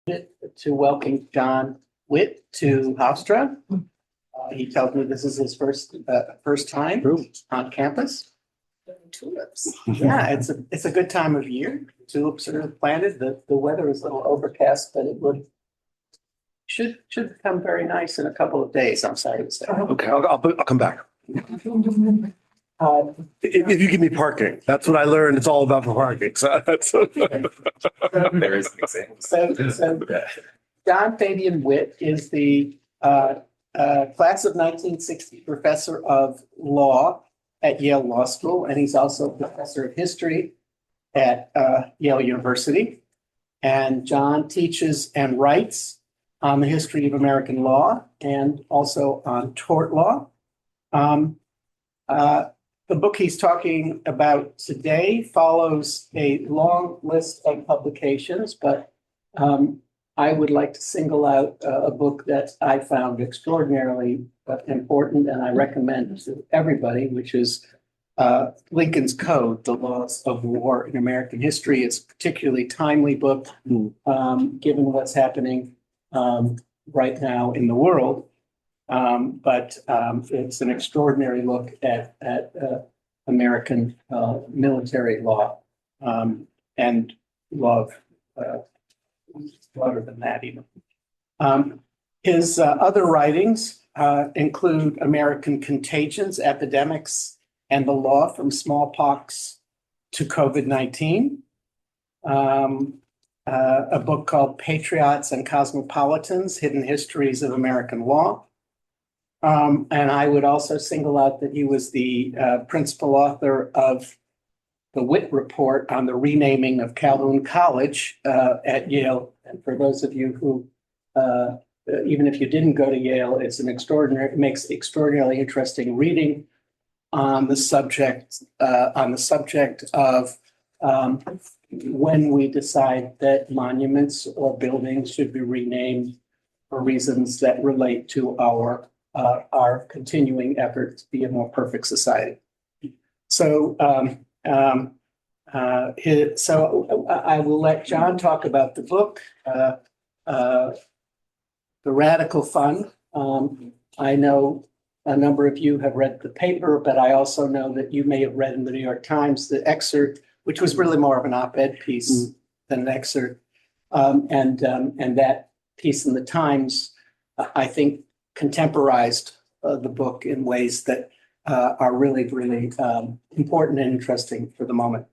To welcome John Witt to Hofstra. He tells me this is his first time on campus. Tulips. Yeah, it's a good time of year. Tulips are planted. The weather is a little overcast, but it should become very nice in a couple of days. I'm sorry to say. Okay, I'll come back. If you give me parking, that's what I learned. It's all about the parking. So that's There is an example. So John Fabian Witt is the class of 1960 professor of law at Yale Law School, and he's also a professor of history at Yale University. And John teaches and writes on the history of American law and also on tort law. The book he's talking about today follows a long list of publications, but I would like to single out a book that I found extraordinarily important and I recommend to everybody, which is Lincoln's Code, The Laws of War in American History. It's a particularly timely book, given what's happening right now in the world. But it's an extraordinary look at American military law and law broader than that even. His other writings include American Contagions, Epidemics, and the Law from Smallpox to COVID-19, a book called Patriots and Cosmopolitans, Hidden Histories of American Law. And I would also single out that he was the principal author of the Witt Report on the renaming of Calhoun College at Yale. And for those of you who, even if you didn't go to Yale, it makes extraordinarily interesting reading on the subject of when we decide that monuments or buildings should be renamed for reasons that relate to our continuing effort to be a more perfect society. So, I will let John talk about the book, The Radical Fund. I know a number of you have read the paper, but I also know that you may have read in the New York Times the excerpt, which was really more of an op-ed piece than an excerpt. And that piece in the Times, I think, contemporized the book in ways that are really, really important and interesting for the moment.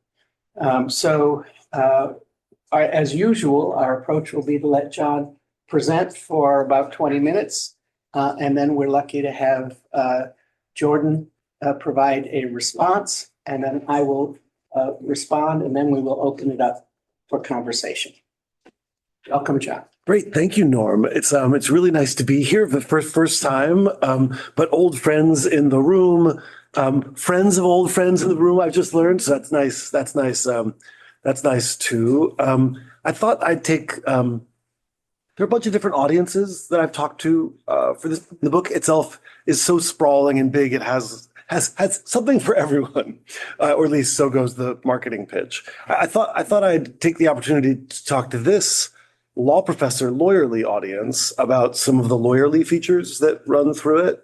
As usual, our approach will be to let John present for about 20 minutes, and then we're lucky to have Jordan provide a response, and then I will respond, and then we will open it up for conversation. Welcome, John. Great. Thank you, Norm. It's really nice to be here for the first time, but old friends in the room, friends of old friends in the room, I've just learned. So that's nice. That's nice too. I thought I'd take, there are a bunch of different audiences that I've talked to for this. The book itself is so sprawling and big. It has something for everyone, or at least so goes the marketing pitch. I thought I'd take the opportunity to talk to this law professor, lawyerly audience about some of the lawyerly features that run through it.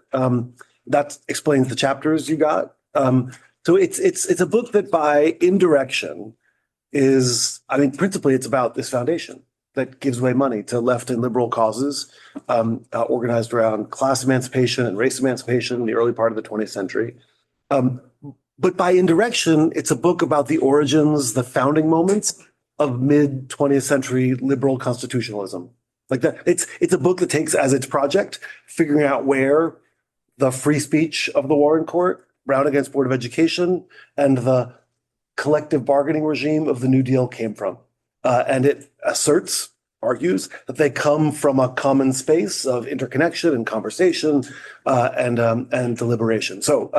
That explains the chapters you got. So it's a book that by indirection principally it's about this foundation that gives away money to left and liberal causes, organized around class emancipation and race emancipation in the early part of the 20th century. But by indirection, it's a book about the origins, the founding moments of mid 20th century liberal constitutionalism. Like that, it's a book that takes as its project figuring out where the free speech of the Warren Court, Brown against Board of Education, and the collective bargaining regime of the New Deal came from. And it argues that they come from a common space of interconnection and conversation and deliberation. So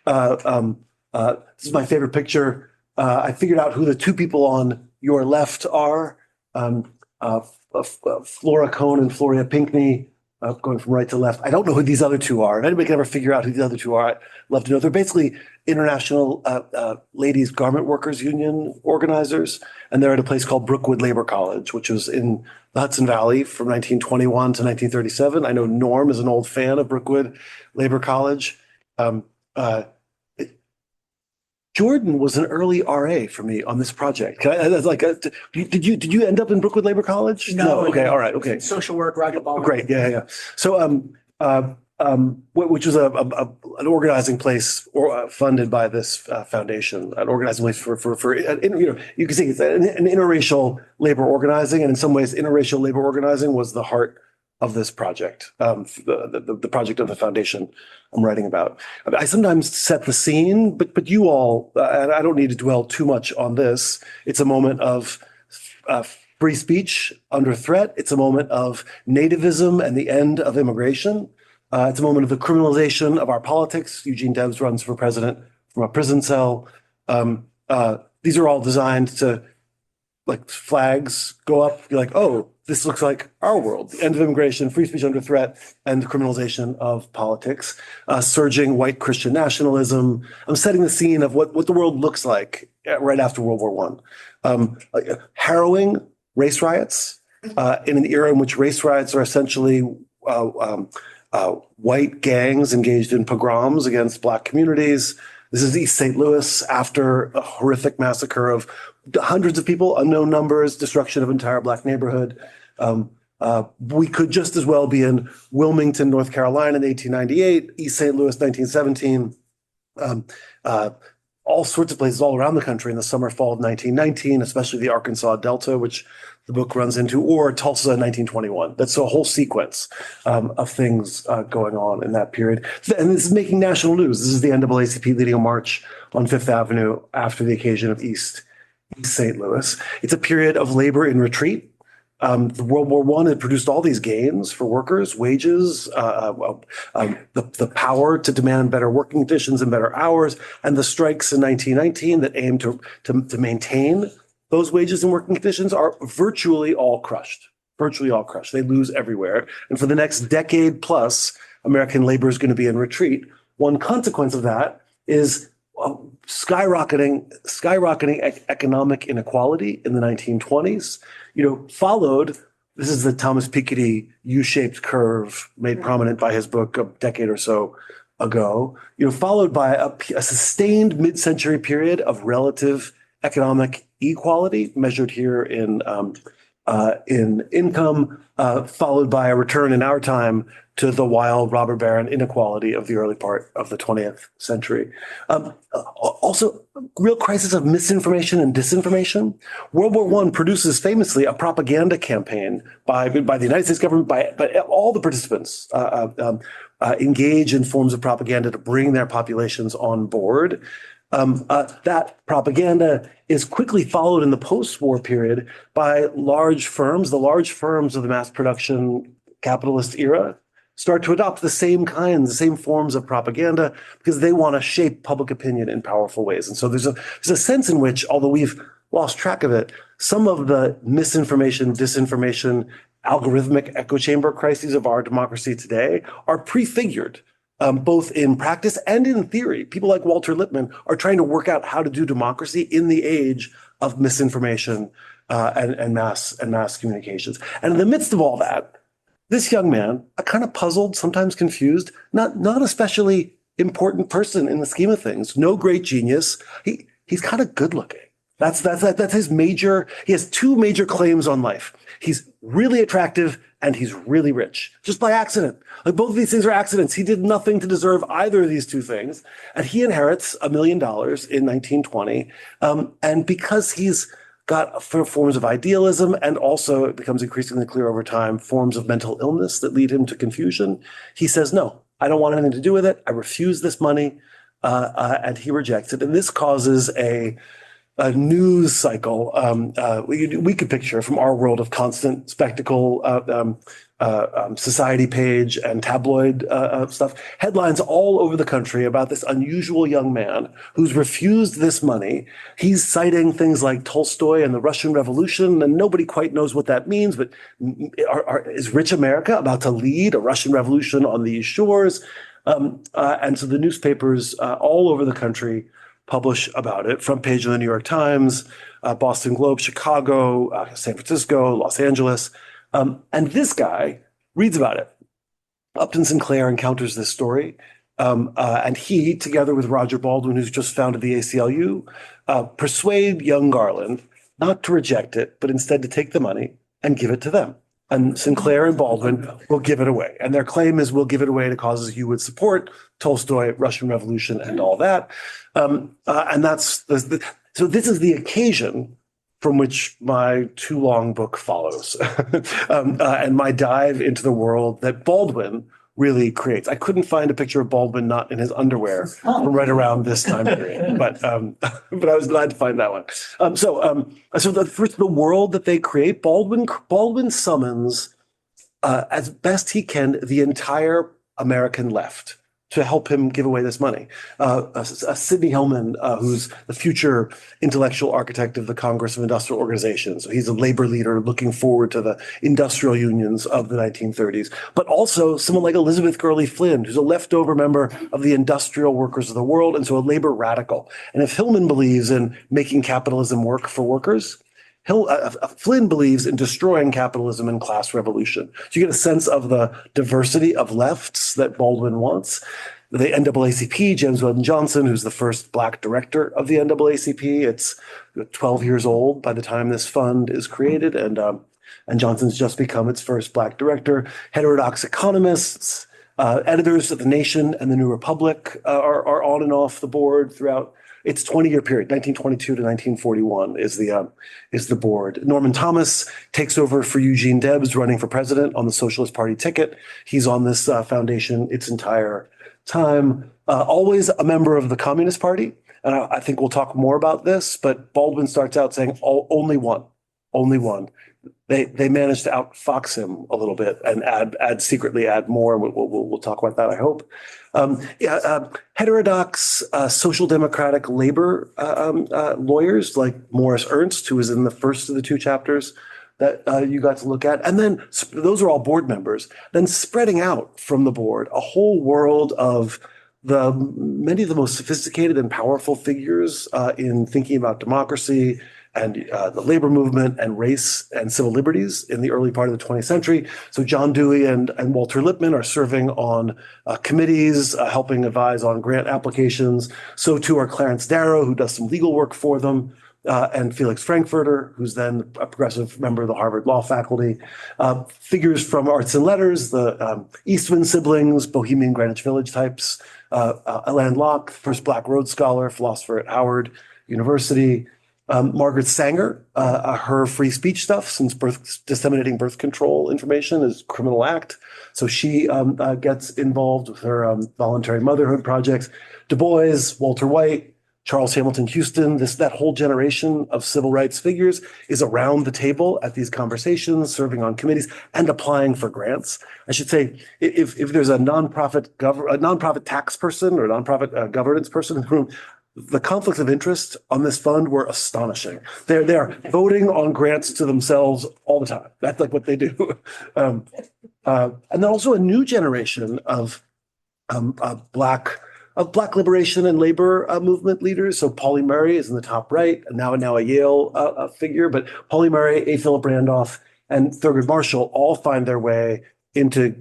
this is my favorite picture. I figured out who the two people on your left are, Flora Cohen and Floria Pinkney, going from right to left. I don't know who these other two are. If anybody can ever figure out who these other two are, I'd love to know. They're basically international ladies garment workers union organizers, and they're at a place called Brookwood Labor College, which was in the Hudson Valley from 1921 to 1937. I know Norm is an old fan of Brookwood Labor College. Jordan was an early RA for me on this project. Did you end up in Brookwood Labor College? No. Okay. All right. Okay. Social work, racquetball. Great. Yeah. So, which was an organizing place funded by this foundation, an organizing place for you can see it's an interracial labor organizing, and in some ways, interracial labor organizing was the heart of this project, the project of the foundation I'm writing about. I sometimes set the scene, but you all, and I don't need to dwell too much on this. It's a moment of free speech under threat. It's a moment of nativism and the end of immigration. It's a moment of the criminalization of our politics. Eugene Debs runs for president from a prison cell. These are all designed to, like, flags go up, you're like, oh, this looks like our world. The end of immigration, free speech under threat, and the criminalization of politics. Surging white Christian nationalism. I'm setting the scene of what the world looks like right after World War I. Harrowing race riots in an era in which race riots are essentially white gangs engaged in pogroms against Black communities. This is East St. Louis after a horrific massacre of hundreds of people, unknown numbers, destruction of entire Black neighborhood. We could just as well be in Wilmington, North Carolina in 1898, East St. Louis, 1917, all sorts of places all around the country in the summer, fall of 1919, especially the Arkansas Delta, which the book runs into, or Tulsa in 1921. That's a whole sequence of things going on in that period. And this is making national news. This is the NAACP leading a march on Fifth Avenue after the occasion of East St. Louis. It's a period of labor in retreat. The World War I had produced all these gains for workers, wages, the power to demand better working conditions and better hours, and the strikes in 1919 that aimed to maintain those wages and working conditions are virtually all crushed. Virtually all crushed. They lose everywhere. And for the next decade plus, American labor is going to be in retreat. One consequence of that is skyrocketing economic inequality in the 1920s. Followed, this is the Thomas Piketty U-shaped curve made prominent by his book a decade or so ago, followed by a sustained mid-century period of relative economic equality measured here in income, followed by a return in our time to the wild robber baron inequality of the early part of the 20th century. Also, real crisis of misinformation and disinformation. World War I produces famously a propaganda campaign by the United States government, by all the participants engage in forms of propaganda to bring their populations on board. That propaganda is quickly followed in the post-war period by large firms. The large firms of the mass production capitalist era start to adopt the same forms of propaganda because they want to shape public opinion in powerful ways. And so there's a sense in which, although we've lost track of it, some of the misinformation, disinformation, algorithmic echo chamber crises of our democracy today are prefigured. Both in practice and in theory. People like Walter Lippmann are trying to work out how to do democracy in the age of misinformation and mass communications. And in the midst of all that, this young man, a kind of puzzled, sometimes confused, not especially important person in the scheme of things, no great genius. He's kind of good looking. That's his major. He has two major claims on life. He's really attractive and he's really rich, just by accident. Like, both of these things are accidents. He did nothing to deserve either of these two things. And he inherits $1 million in 1920. And because he's got forms of idealism, and also it becomes increasingly clear over time, forms of mental illness that lead him to confusion, he says, no, I don't want anything to do with it. I refuse this money. And he rejects it. And this causes a news cycle we could picture from our world of constant spectacle, society page and tabloid stuff, headlines all over the country about this unusual young man who's refused this money. He's citing things like Tolstoy and the Russian Revolution, and nobody quite knows what that means, but is rich America about to lead a Russian Revolution on these shores? And so the newspapers all over the country publish about it. Front page of the New York Times, Boston Globe, Chicago, San Francisco, Los Angeles. And this guy reads about it. Upton Sinclair encounters this story. And he, together with Roger Baldwin, who's just founded the ACLU, persuade young Garland not to reject it, but instead to take the money and give it to them. And Sinclair and Baldwin will give it away. And their claim is we'll give it away to causes you would support, Tolstoy, Russian Revolution, and all that. And so this is the occasion from which my too long book follows, and my dive into the world that Baldwin really creates. I couldn't find a picture of Baldwin not in his underwear from right around this time period, but I was glad to find that one. So the world that they create, Baldwin summons as best he can the entire American left to help him give away this money. Sidney Hillman, who's the future intellectual architect of the Congress of Industrial Organizations. So he's a labor leader looking forward to the industrial unions of the 1930s. But also someone like Elizabeth Gurley Flynn, who's a leftover member of the industrial workers of the world, and so a labor radical. And if Hillman believes in making capitalism work for workers, Flynn believes in destroying capitalism and class revolution. So you get a sense of the diversity of lefts that Baldwin wants. The NAACP, James Weldon Johnson, who's the first Black director of the NAACP, it's 12 years old by the time this fund is created, and Johnson's just become its first Black director. Heterodox economists, editors of The Nation and The New Republic are on and off the board throughout its 20-year period. 1922 to 1941 is the board. Norman Thomas takes over for Eugene Debs, running for president on the Socialist Party ticket. He's on this foundation its entire time. Always a member of the Communist Party, and I think we'll talk more about this, but Baldwin starts out saying only one. They managed to outfox him a little bit and secretly add more. We'll talk about that, I hope. Heterodox social democratic labor lawyers like Morris Ernst, who was in the first of the two chapters that you got to look at. And then those are all board members. Then spreading out from the board, a whole world of many of the most sophisticated and powerful figures in thinking about democracy and the labor movement and race and civil liberties in the early part of the 20th century. So John Dewey and Walter Lippmann are serving on committees, helping advise on grant applications. So too are Clarence Darrow, who does some legal work for them, and Felix Frankfurter, who's then a progressive member of the Harvard Law faculty. Figures from arts and letters, the Eastman siblings, Bohemian Greenwich Village types, Alain Locke, first Black Rhodes Scholar, philosopher at Howard University. Margaret Sanger, her free speech stuff, since disseminating birth control information is a criminal act. So she gets involved with her voluntary motherhood projects. Du Bois, Walter White, Charles Hamilton Houston, that whole generation of civil rights figures is around the table at these conversations, serving on committees and applying for grants. I should say, if there's a nonprofit tax person or a nonprofit governance person in the room, the conflicts of interest on this fund were astonishing. They're voting on grants to themselves all the time. That's like what they do. And then also a new generation of Black liberation and labor movement leaders. So Pauli Murray is in the top right, and now a Yale figure. But Pauli Murray, A. Philip Randolph, and Thurgood Marshall all find their way into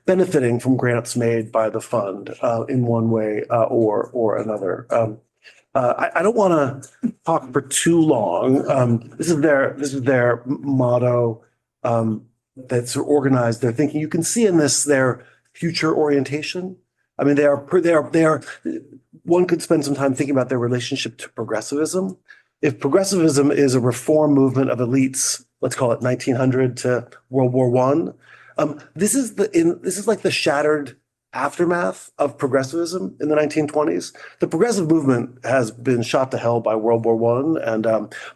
benefiting from grants made by the fund in one way or another. I don't want to talk for too long. This is their motto that's organized their thinking. You can see in this their future orientation. I mean, they are. One could spend some time thinking about their relationship to progressivism. If progressivism is a reform movement of elites, let's call it 1900 to World War I. This is like the shattered aftermath of progressivism in the 1920s. The progressive movement has been shot to hell by World War One,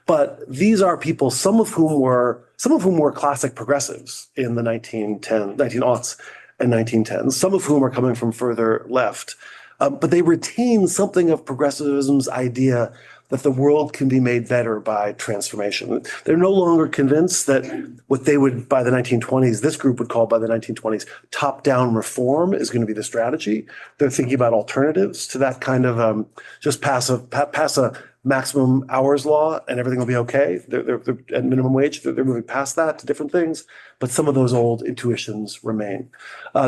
but these are people, some of whom were classic progressives in the 19aughts and 1910s, some of whom are coming from further left. But they retain something of progressivism's idea that the world can be made better by transformation. They're no longer convinced that what they would, by the 1920s, this group would call by the 1920s, top-down reform is going to be the strategy. They're thinking about alternatives to that kind of just pass a maximum hours law and everything will be okay. They're at minimum wage. They're moving past that to different things, but some of those old intuitions remain.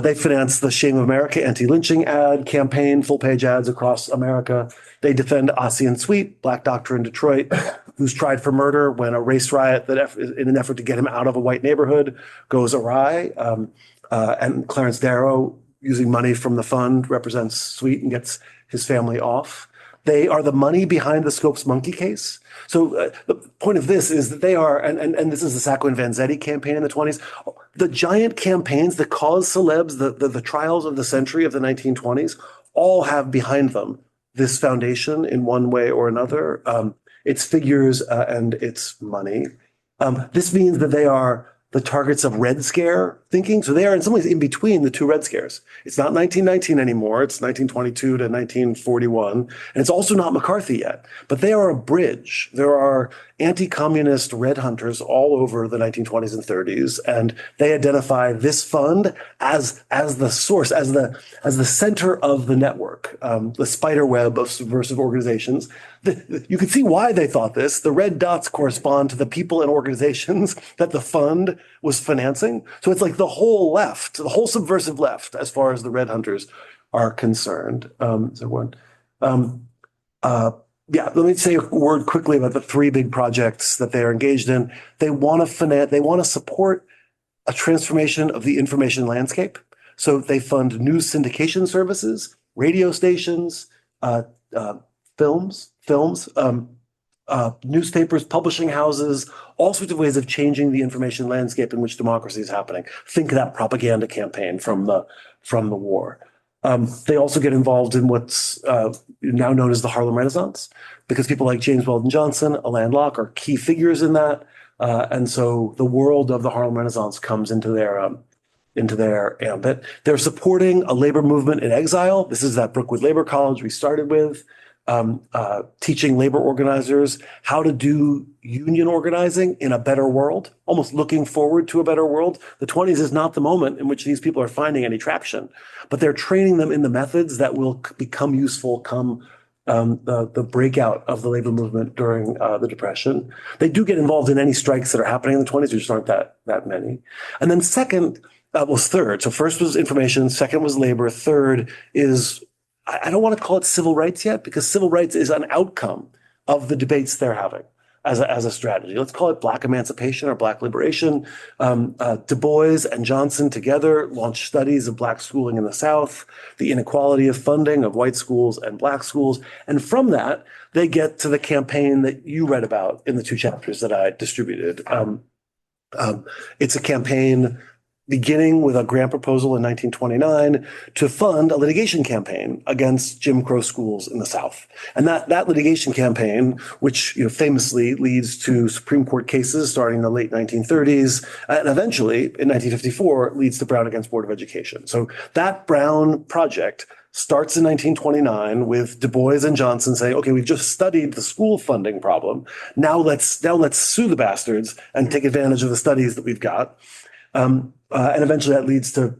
They finance the Shame of America anti-lynching ad campaign, full-page ads across America. They defend Ossie and Sweet, black doctor in Detroit, who's tried for murder when a race riot in an effort to get him out of a white neighborhood goes awry. And Clarence Darrow, using money from the fund, represents Sweet and gets his family off. They are the money behind the Scopes Monkey case. So the point of this is that they are, and this is the Sacco and Vanzetti campaign in the 20s, the giant campaigns that cause celebs, the trials of the century of the 1920s, all have behind them this foundation in one way or another. It's figures and it's money. This means that they are the targets of Red Scare thinking. So they are in some ways in between the two Red Scares. It's not 1919 anymore. It's 1922 to 1941. And it's also not McCarthy yet. But they are a bridge. There are anti-communist red hunters all over the 1920s and 30s. And they identify this fund as the source, as the center of the network, the spider web of subversive organizations. You can see why they thought this. The red dots correspond to the people and organizations that the fund was financing. So it's like the whole left, the whole subversive left, as far as the red hunters are concerned. Let me say a word quickly about the three big projects that they are engaged in. They want to support a transformation of the information landscape. So they fund news syndication services, radio stations, films, newspapers, publishing houses, all sorts of ways of changing the information landscape in which democracy is happening. Think of that propaganda campaign from the war. They also get involved in what's now known as the Harlem Renaissance, because people like James Weldon Johnson, Alain Locke are key figures in that. And so the world of the Harlem Renaissance comes into their ambit. They're supporting a labor movement in exile. This is that Brookwood Labor College we started with. Teaching labor organizers how to do union organizing in a better world, almost looking forward to a better world. The 20s is not the moment in which these people are finding any traction, but they're training them in the methods that will become useful come the breakout of the labor movement during the Depression. They do get involved in any strikes that are happening in the 20s, which aren't that many. And then second was third. So first was information, second was labor, third is, I don't want to call it civil rights yet, because civil rights is an outcome of the debates they're having as a strategy. Let's call it Black emancipation or Black liberation. Du Bois and Johnson together launched studies of Black schooling in the South, the inequality of funding of white schools and Black schools. And from that, they get to the campaign that you read about in the two chapters that I distributed. It's a campaign beginning with a grant proposal in 1929 to fund a litigation campaign against Jim Crow schools in the South. And that litigation campaign, which famously leads to Supreme Court cases starting in the late 1930s, and eventually in 1954 leads to Brown against Board of Education. So that Brown project starts in 1929 with Du Bois and Johnson saying, okay, we've just studied the school funding problem. Now let's sue the bastards and take advantage of the studies that we've got. And eventually that leads to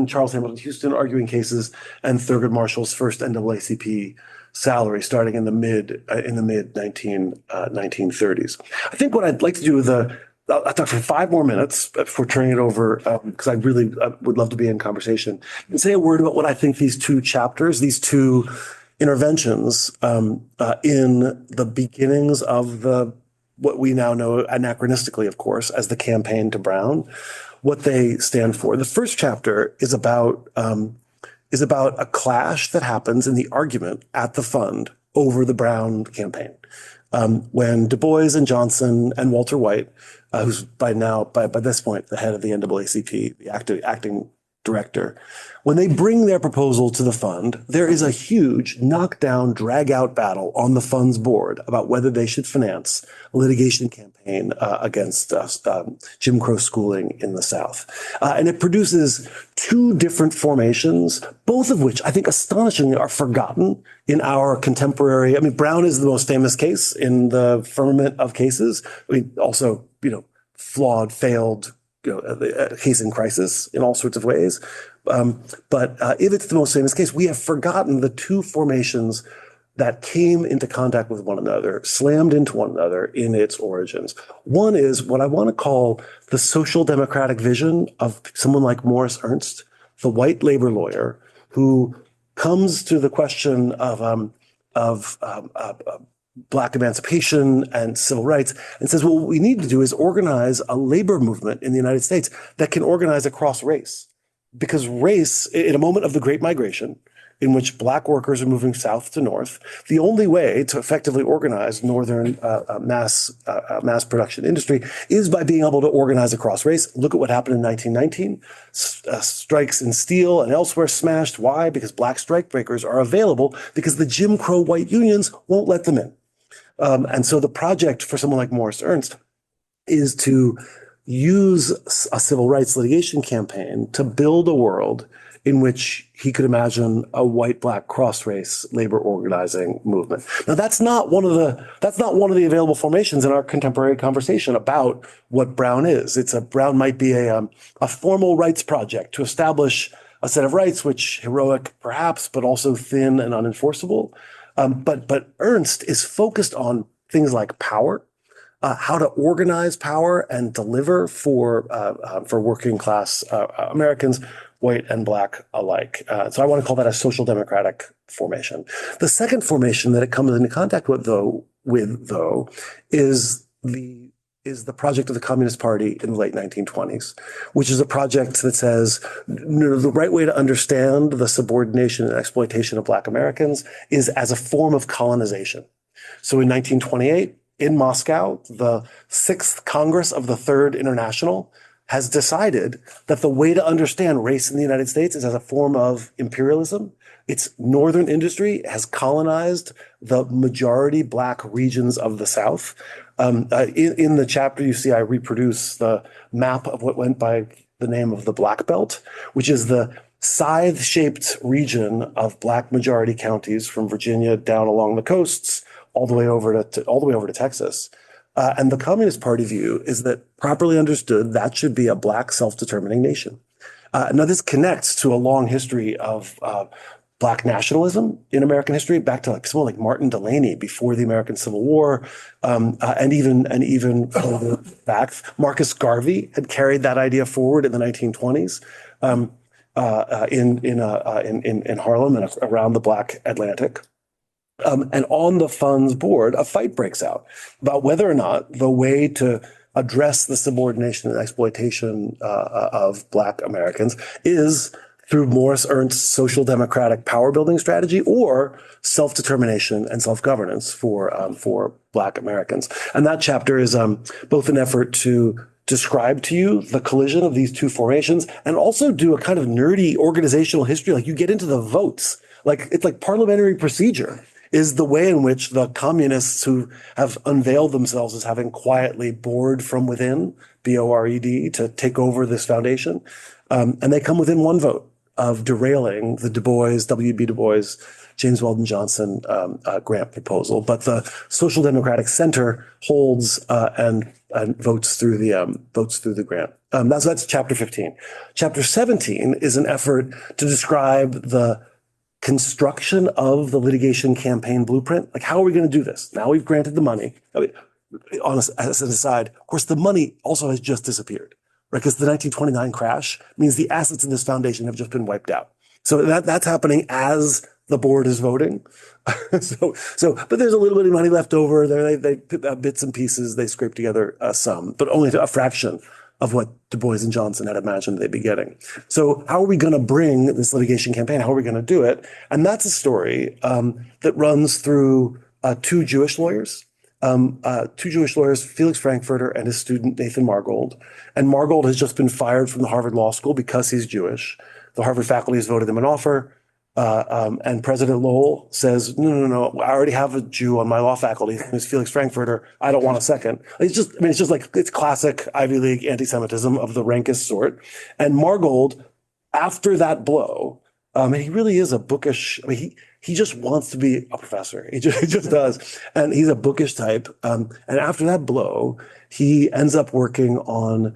Charles Hamilton Houston arguing cases and Thurgood Marshall's first NAACP salary starting in the mid 1930s. I think what I'd like to do with I'll talk for 5 more minutes before turning it over, because I really would love to be in conversation, and say a word about what I think these two chapters, these two interventions in the beginnings of what we now know anachronistically, of course, as the campaign to Brown, what they stand for. The first chapter is about a clash that happens in the argument at the fund over the Brown campaign. When Du Bois and Johnson and Walter White, who's by this point the head of the NAACP, the acting director. When they bring their proposal to the fund, there is a huge knockdown, drag-out battle on the fund's board about whether they should finance a litigation campaign against Jim Crow schooling in the South. And it produces two different formations, both of which I think astonishingly are forgotten in our contemporary. I mean, Brown is the most famous case in the firmament of cases. I mean, also, flawed, failed, case in crisis in all sorts of ways. But if it's the most famous case, we have forgotten the two formations that came into contact with one another, slammed into one another in its origins. One is what I want to call the social democratic vision of someone like Morris Ernst, the white labor lawyer who comes to the question of Black emancipation and civil rights and says, well, what we need to do is organize a labor movement in the United States that can organize across race. Because race, in a moment of the Great Migration, in which Black workers are moving south to north, the only way to effectively organize northern mass production industry is by being able to organize across race. Look at what happened in 1919. Strikes in steel and elsewhere smashed. Why? Because Black strikebreakers are available because the Jim Crow white unions won't let them in. And so the project for someone like Morris Ernst is to use a civil rights litigation campaign to build a world in which he could imagine a white-black cross-race labor organizing movement. Now, that's not one of the available formations in our contemporary conversation about what Brown is. Brown might be a formal rights project to establish a set of rights, which heroic perhaps, but also thin and unenforceable. But Ernst is focused on things like power, how to organize power and deliver for working class Americans, white and Black alike. So I want to call that a social democratic formation. The second formation that it comes into contact with, though, is the project of the Communist Party in the late 1920s, which is a project that says the right way to understand the subordination and exploitation of Black Americans is as a form of colonization. So in 1928, in Moscow, the Sixth Congress of the Third International has decided that the way to understand race in the United States is as a form of imperialism. Its northern industry has colonized the majority Black regions of the South. In the chapter, you see I reproduce the map of what went by the name of the Black Belt, which is the scythe-shaped region of Black majority counties from Virginia down along the coasts all the way over to Texas. And the Communist Party view is that, properly understood, that should be a Black self-determining nation. Now, this connects to a long history of Black nationalism in American history, back to someone like Martin Delany before the American Civil War, and even further back. Marcus Garvey had carried that idea forward in the 1920s in Harlem and around the Black Atlantic. And on the fund's board, a fight breaks out about whether or not the way to address the subordination and exploitation of Black Americans is through Morris Ernst's social democratic power building strategy or self-determination and self-governance for Black Americans. And that chapter is both an effort to describe to you the collision of these two formations and also do a kind of nerdy organizational history. Like you get into the votes, it's like parliamentary procedure is the way in which the communists who have unveiled themselves as having quietly bored from within, B-O-R-E-D, to take over this foundation. And they come within one vote of derailing the W.B. Du Bois, James Weldon Johnson grant proposal. But the Social Democratic Center holds and votes through the grant. That's chapter 15. Chapter 17 is an effort to describe the construction of the litigation campaign blueprint. Like, how are we going to do this? Now we've granted the money. I mean, as an aside, of course, the money also has just disappeared, right? Because the 1929 crash means the assets in this foundation have just been wiped out. So that's happening as the board is voting. But there's a little bit of money left over. They bits and pieces. They scrape together some, but only a fraction of what Du Bois and Johnson had imagined they'd be getting. So how are we going to bring this litigation campaign? How are we going to do it? And that's a story that runs through two Jewish lawyers, Felix Frankfurter and his student Nathan Margold. And Margold has just been fired from the Harvard Law School because he's Jewish. The Harvard faculty has voted him an offer. And President Lowell says, no, I already have a Jew on my law faculty. His name is Felix Frankfurter. I don't want a second. It's classic Ivy League anti-Semitism of the rankest sort. And Margold, after that blow, he really is a bookish, he just wants to be a professor. He just does. And he's a bookish type. And after that blow, he ends up working on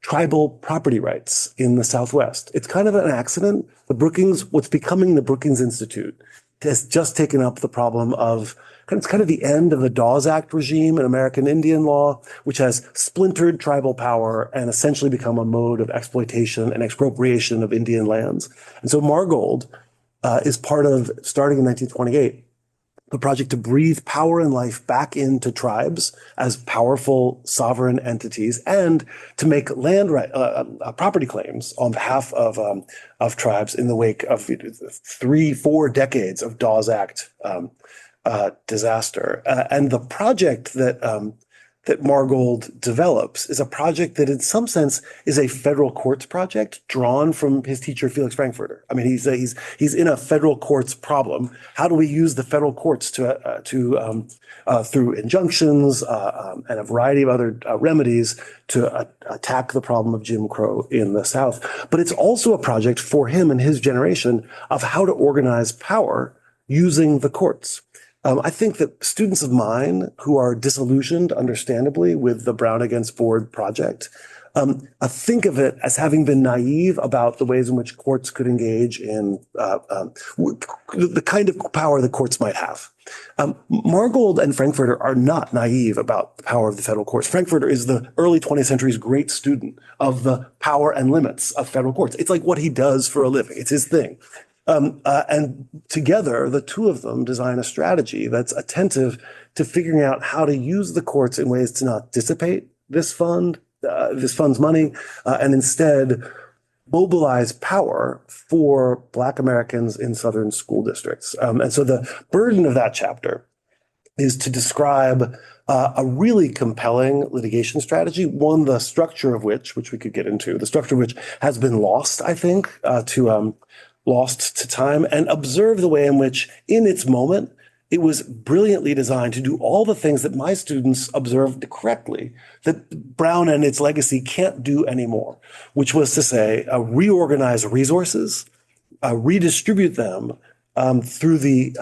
tribal property rights in the Southwest. It's kind of an accident. What's becoming the Brookings Institute has just taken up the problem of, it's kind of the end of the Dawes Act regime in American Indian law, which has splintered tribal power and essentially become a mode of exploitation and expropriation of Indian lands. And so Margold is part of, starting in 1928, the project to breathe power and life back into tribes as powerful sovereign entities, and to make property claims on behalf of tribes in the wake of 3-4 decades of Dawes Act disaster. And the project that Margold develops is a project that in some sense is a federal courts project drawn from his teacher, Felix Frankfurter. I mean, he's in a federal courts problem. How do we use the federal courts to through injunctions and a variety of other remedies to attack the problem of Jim Crow in the South? But it's also a project for him and his generation of how to organize power using the courts. I think that students of mine who are disillusioned, understandably, with the Brown against Board project, think of it as having been naive about the ways in which courts could engage in the kind of power the courts might have. Margold and Frankfurter are not naive about the power of the federal courts. Frankfurter is the early 20th century's great student of the power and limits of federal courts. It's like what he does for a living. It's his thing. And together, the two of them design a strategy that's attentive to figuring out how to use the courts in ways to not dissipate this fund's money, and instead mobilize power for Black Americans in Southern school districts. And so the burden of that chapter is to describe a really compelling litigation strategy, one, the structure of which we could get into, the structure of which has been lost, I think, lost to time, and observe the way in which, in its moment, it was brilliantly designed to do all the things that my students observed correctly that Brown and its legacy can't do anymore, which was to say, reorganize resources, redistribute them through the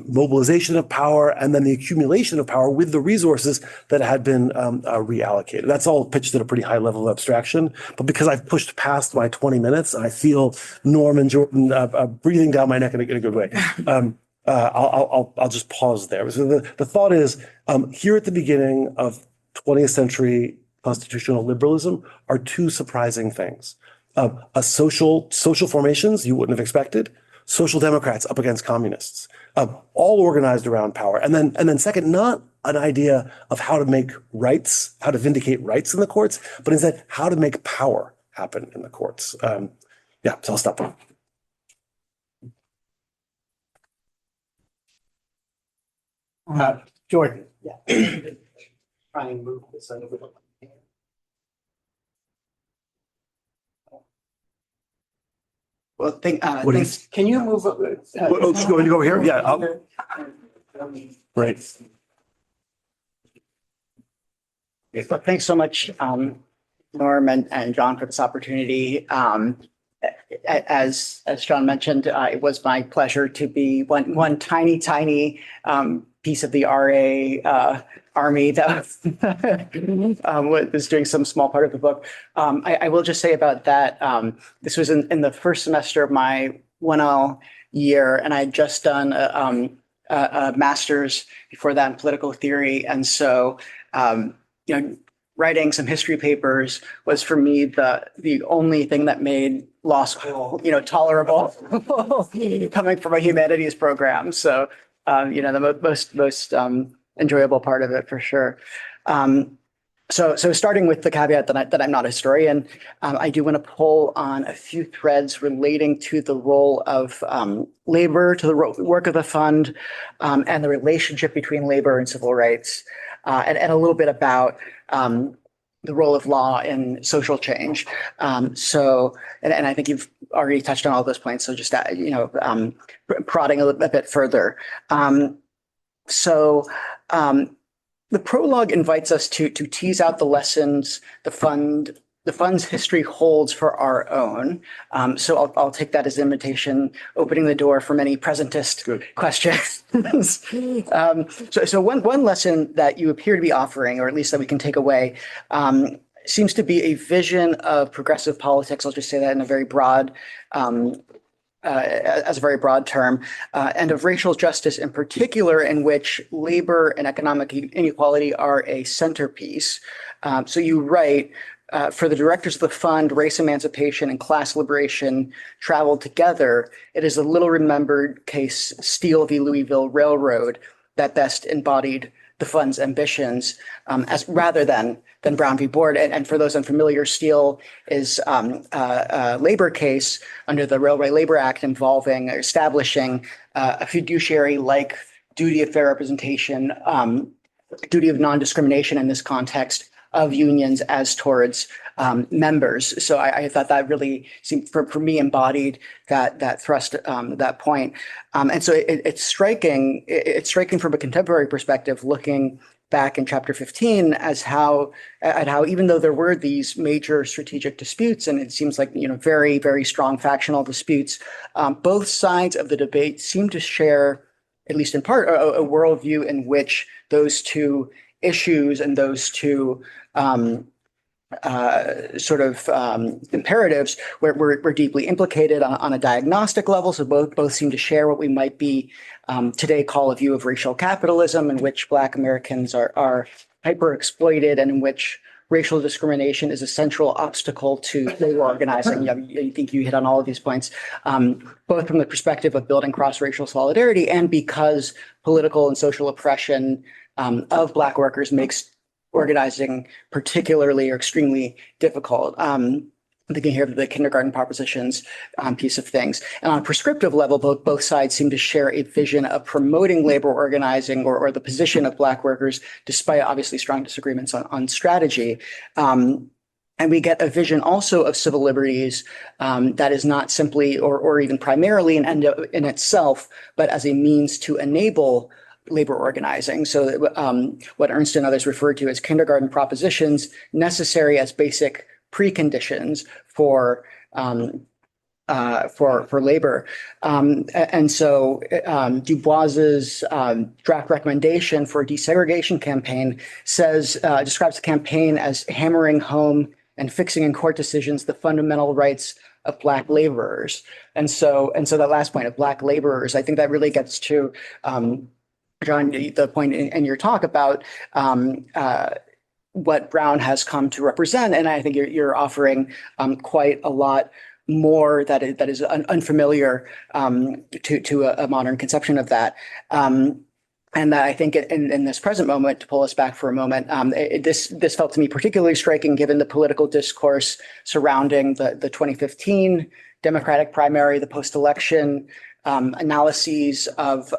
mobilization of power and then the accumulation of power with the resources that had been reallocated. That's all pitched at a pretty high level of abstraction. But because I've pushed past my 20 minutes and I feel Norm and Jordan breathing down my neck in a good way, I'll just pause there. So the thought is, here at the beginning of 20th century constitutional liberalism are two surprising things. Social formations you wouldn't have expected. Social Democrats up against communists, all organized around power. And then second, not an idea of how to make rights, how to vindicate rights in the courts, but instead how to make power happen in the courts. So I'll stop there. Jordan, yeah. Try and move this over. Well, thanks. Can you move? Just go over here. Yeah. Right. Well, thanks so much, Norm and John, for this opportunity. As John mentioned, it was my pleasure to be one tiny piece of the RA army that was doing some small part of the book. I will just say about that, this was in the first semester of my 1L year, and I had just done a master's before that in political theory. And so, writing some history papers was for me the only thing that made law school, tolerable coming from a humanities program. So, the most enjoyable part of it for sure. So starting with the caveat that I'm not a historian, I do want to pull on a few threads relating to the role of labor, to the work of the fund, and the relationship between labor and civil rights, and a little bit about the role of law in social change. And I think you've already touched on all those points. So just, prodding a bit further. So the prologue invites us to tease out the lessons the fund's history holds for our own. So I'll take that as an invitation, opening the door for many presentist questions. So one lesson that you appear to be offering, or at least that we can take away, seems to be a vision of progressive politics. I'll just say that in a very broad, as a very broad term, and of racial justice in particular, in which labor and economic inequality are a centerpiece. So you write, for the directors of the fund, race emancipation and class liberation traveled together. It is a little remembered case, Steele v. Louisville Railroad, that best embodied the fund's ambitions, as rather than Brown v. Board. And for those unfamiliar, Steele is a labor case under the Railway Labor Act involving establishing a fiduciary-like duty of fair representation, duty of non-discrimination in this context of unions as towards members. So I thought that really seemed, for me, embodied that thrust, that point. And so it's striking from a contemporary perspective, looking back in chapter 15 as how even though there were these major strategic disputes, and it seems like, very, very strong factional disputes, both sides of the debate seem to share, at least in part, a worldview in which those two issues and those two imperatives were deeply implicated on a diagnostic level. So both seem to share what we might be today call a view of racial capitalism, in which Black Americans are hyper exploited, and in which racial discrimination is a central obstacle to labor organizing. I think you hit on all of these points, both from the perspective of building cross-racial solidarity and because political and social oppression of Black workers makes organizing particularly or extremely difficult. I'm thinking here of the kindergarten propositions piece of things. And on a prescriptive level, both sides seem to share a vision of promoting labor organizing or the position of Black workers, despite obviously strong disagreements on strategy. And we get a vision also of civil liberties that is not simply or even primarily an end in itself, but as a means to enable labor organizing. So what Ernst and others refer to as kindergarten propositions, necessary as basic preconditions for labor. And so Du Bois's draft recommendation for a desegregation campaign describes the campaign as hammering home and fixing in court decisions the fundamental rights of Black laborers. And so that last point of Black laborers, I think that really gets to John, the point in your talk about what Brown has come to represent, and I think you're offering quite a lot more that is unfamiliar to a modern conception of that. And that I think in this present moment, to pull us back for a moment, this felt to me particularly striking given the political discourse surrounding the 2015 Democratic primary, the post-election analyses of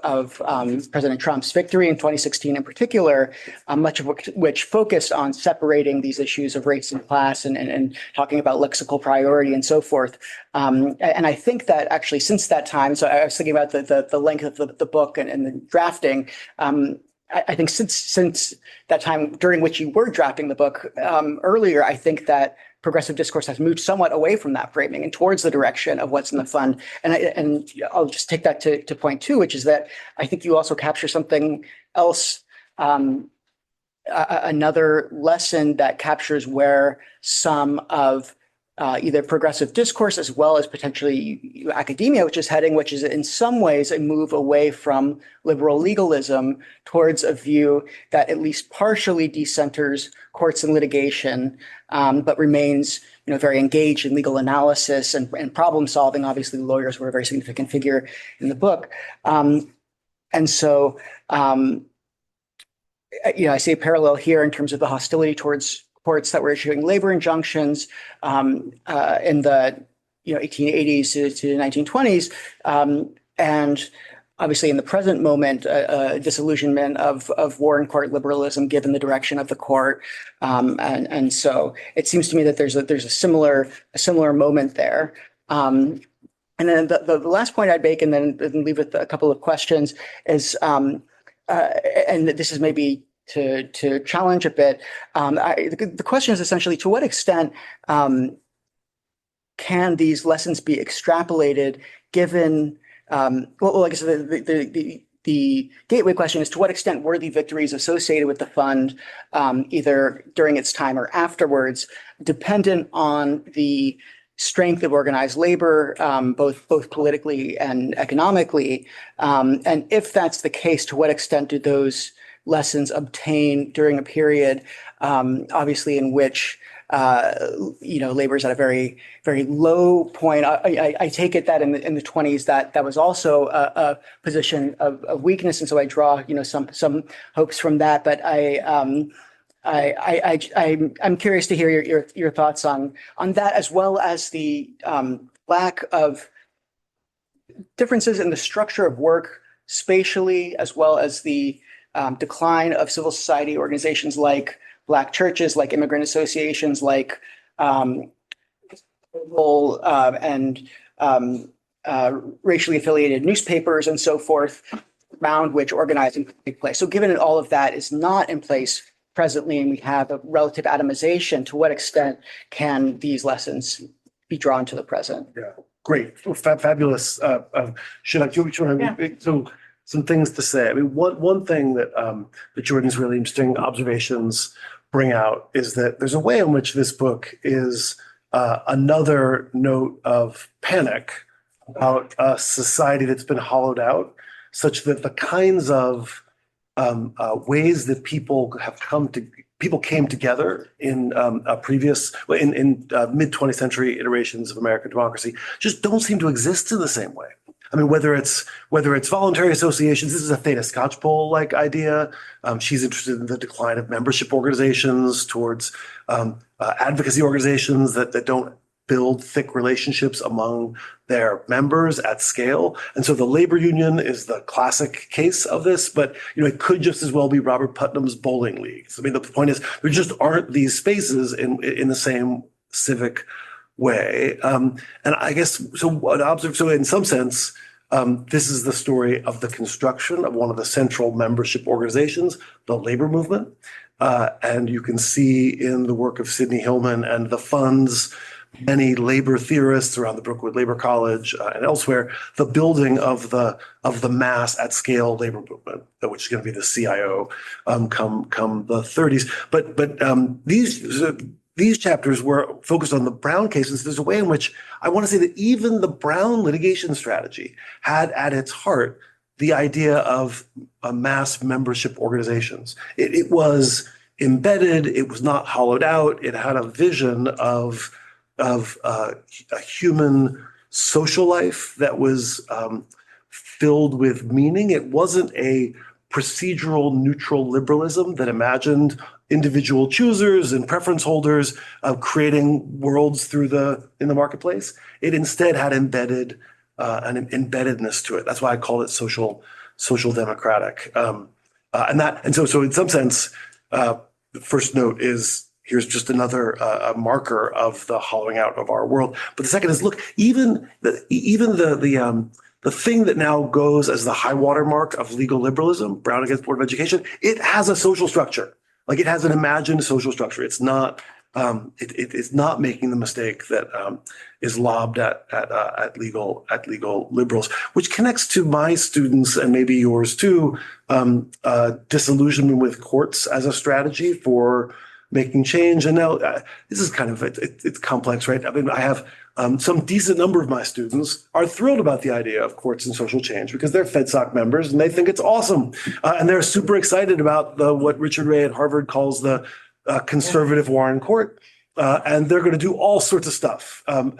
President Trump's victory in 2016 in particular, much of which focused on separating these issues of race and class and talking about lexical priority and so forth. And I think that actually since that time, so I was thinking about the length of the book and the drafting, I think since that time during which you were drafting the book earlier, I think that progressive discourse has moved somewhat away from that framing and towards the direction of what's in the fund. And I'll just take that to point two, which is that I think you also capture something else, another lesson that captures where some of either progressive discourse as well as potentially academia, which is heading, which is in some ways a move away from liberal legalism towards a view that at least partially decenters courts and litigation, but remains very engaged in legal analysis and problem solving. Obviously, lawyers were a very significant figure in the book. And so, I see a parallel here in terms of the hostility towards courts that were issuing labor injunctions in the 1880s to 1920s, and obviously in the present moment, disillusionment of Warren Court liberalism, given the direction of the court. And so it seems to me that there's a similar moment there. And then the last point I'd make, and then leave with a couple of questions, is, and this is maybe to challenge a bit. The question is essentially, to what extent can these lessons be extrapolated given, well, I guess the gateway question is, to what extent were the victories associated with the fund, either during its time or afterwards, dependent on the strength of organized labor, both politically and economically? And if that's the case, to what extent do those lessons obtain during a period, obviously, in which labor is at a very, very low point? I take it that in the 20s that was also a position of weakness, and so I draw some hopes from that. But I'm curious to hear your thoughts on that, as well as the lack of differences in the structure of work spatially, as well as the decline of civil society organizations like Black churches, like immigrant associations, like and racially affiliated newspapers and so forth, around which organizing could take place. So given that all of that is not in place presently, and we have a relative atomization, to what extent can these lessons be drawn to the present? Yeah, great. Fabulous. So some things to say. I mean, one thing that Jordan's really interesting observations bring out is that there's a way in which this book is another note of panic about a society that's been hollowed out, such that the kinds of ways that people came together in mid 20th century iterations of American democracy just don't seem to exist in the same way. I mean, whether it's voluntary associations, this is a Theta Skocpol like idea. She's interested in the decline of membership organizations towards advocacy organizations that don't build thick relationships among their members at scale. And so the labor union is the classic case of this, but it could just as well be Robert Putnam's bowling leagues. I mean, the point is there just aren't these spaces in the same civic way. And I guess, so in some sense, this is the story of the construction of one of the central membership organizations, the labor movement. And you can see in the work of Sidney Hillman and the fund's many labor theorists around the Brookwood Labor College and elsewhere, the building of the mass at scale labor movement, which is going to be the CIO come the 30s. But these chapters were focused on the Brown cases. There's a way in which I want to say that even the Brown litigation strategy had at its heart the idea of mass membership organizations. It was embedded. It was not hollowed out. It had a vision of a human social life that was filled with meaning. It wasn't a procedural neutral liberalism that imagined individual choosers and preference holders creating worlds in the marketplace. It instead had embedded an embeddedness to it. That's why I call it social democratic. So in some sense, the first note is, here's just another marker of the hollowing out of our world. But the second is, look, even the thing that now goes as the high water mark of legal liberalism, Brown against Board of Education, it has a social structure. Like, it has an imagined social structure. It's not it's not making the mistake that is lobbed at legal liberals, which connects to my students and maybe yours too, disillusionment with courts as a strategy for making change. And now this is kind of it's complex, right? I mean, I have some decent number of my students are thrilled about the idea of courts and social change because they're FedSoc members and they think it's awesome, and they're super excited about what Richard Ray at Harvard calls the conservative Warren Court, and they're going to do all sorts of stuff. So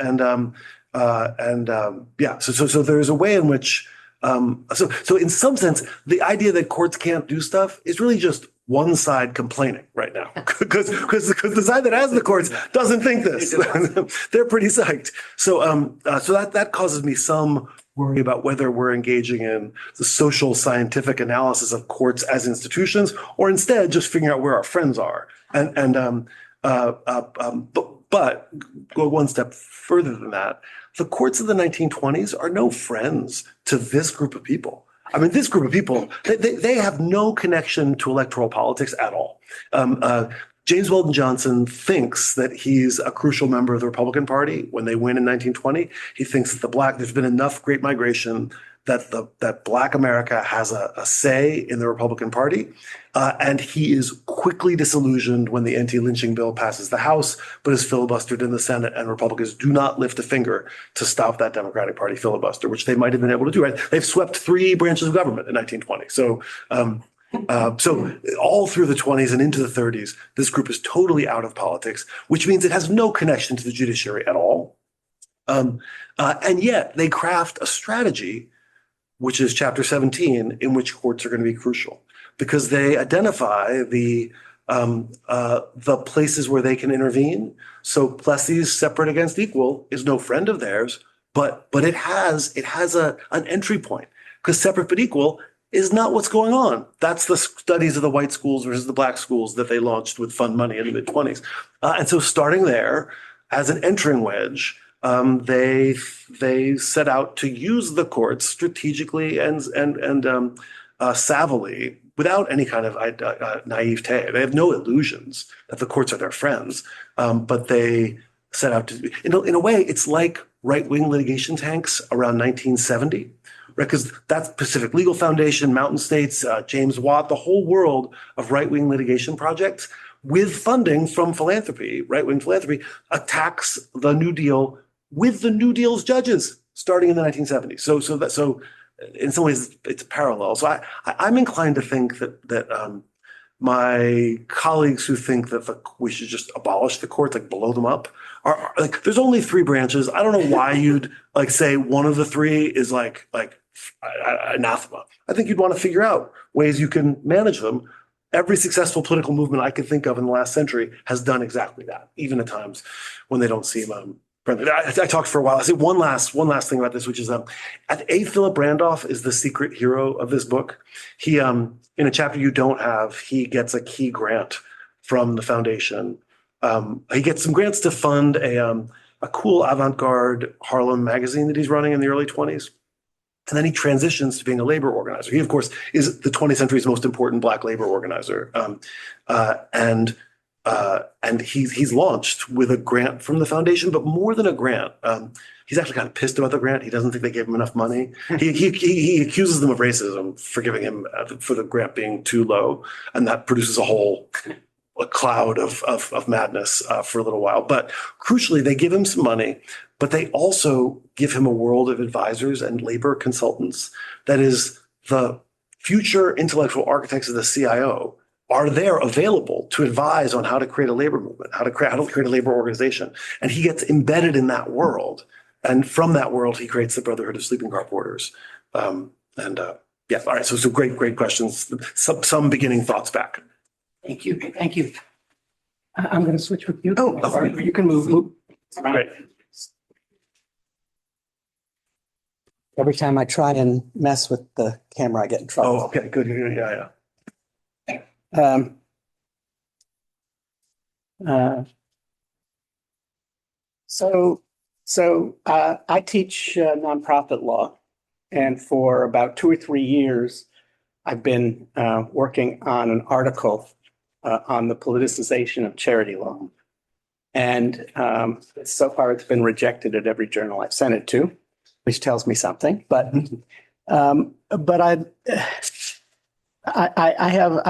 there's a way in which so in some sense the idea that courts can't do stuff is really just one side complaining right now because the side that has the courts doesn't think this. They're pretty psyched. So that causes me some worry about whether we're engaging in the social scientific analysis of courts as institutions, or instead just figuring out where our friends are. But go one step further than that. The courts of the 1920s are no friends to this group of people. I mean, this group of people, they have no connection to electoral politics at all. James Weldon Johnson thinks that he's a crucial member of the Republican Party when they win in 1920. He thinks that there's been enough great migration that Black America has a say in the Republican Party. And he is quickly disillusioned when the anti-lynching bill passes the House, but is filibustered in the Senate, and Republicans do not lift a finger to stop that Democratic Party filibuster, which they might have been able to do. Right? They've swept 3 branches of government in 1920. So all through the 20s and into the 30s, this group is totally out of politics, which means it has no connection to the judiciary at all. And yet they craft a strategy, which is chapter 17, in which courts are going to be crucial because they identify the places where they can intervene. So Plessy's separate against equal is no friend of theirs, but it has an entry point because separate but equal is not what's going on. That's the studies of the white schools versus the black schools that they launched with fund money in the mid-20s. And so starting there as an entering wedge, they set out to use the courts strategically and savvily without any kind of naivete. They have no illusions that the courts are their friends, but they set out to. In a way, it's like right-wing litigation tanks around 1970. Right, because that's Pacific Legal Foundation, Mountain States, James Watt, the whole world of right-wing litigation projects with funding from philanthropy, right-wing philanthropy, attacks the New Deal with the New Deal's judges starting in the 1970s. So in some ways it's parallel. So I'm inclined to think that my colleagues who think that we should just abolish the courts, like blow them up, are like, there's only 3 branches. I don't know why you'd like say one of the 3 is like anathema. I think you'd want to figure out ways you can manage them. Every successful political movement I can think of in the last century has done exactly that, even at times when they don't seem friendly. I talked for a while. I say one last thing about this, which is A. Philip Randolph is the secret hero of this book. He in a chapter you don't have, he gets a key grant from the foundation. He gets some grants to fund a cool avant-garde Harlem magazine that he's running in the early 20s. And then he transitions to being a labor organizer. He, of course, is the 20th century's most important Black labor organizer. And he's launched with a grant from the foundation, but more than a grant. He's actually kind of pissed about the grant. He doesn't think they gave him enough money. He accuses them of racism for giving him for the grant being too low. And that produces a cloud of madness for a little while. But crucially, they give him some money, but they also give him a world of advisors and labor consultants. That is, the future intellectual architects of the CIO are there available to advise on how to create a labor movement, how to create a labor organization. And he gets embedded in that world. And from that world, he creates the Brotherhood of Sleeping Car Porters. All right. So great questions. Some beginning thoughts back. Thank you. I'm going to switch with you. Oh, You can move. Great. Every time I try and mess with the camera, I get in trouble. Oh, okay, good. Yeah. I teach nonprofit law, and for about 2 or 3 years, I've been working on an article on the politicization of charity law. And so far, it's been rejected at every journal I've sent it to, which tells me something. But I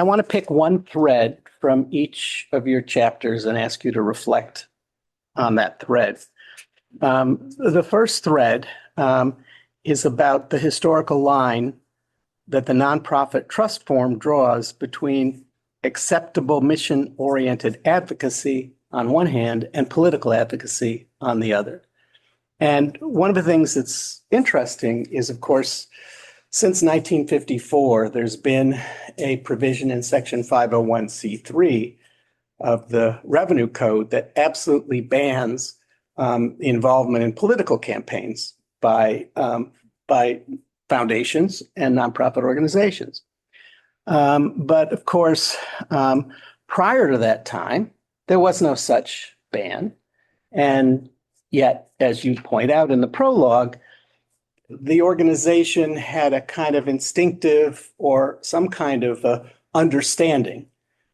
want to pick one thread from each of your chapters and ask you to reflect on that thread. The first thread is about the historical line that the nonprofit trust form draws between acceptable mission-oriented advocacy on one hand and political advocacy on the other. And one of the things that's interesting is, of course, since 1954, there's been a provision in Section 501c3 of the Revenue Code that absolutely bans involvement in political campaigns by by foundations and nonprofit organizations. But of course, prior to that time, there was no such ban. And yet, as you point out in the prologue, the organization had a kind of instinctive or some kind of understanding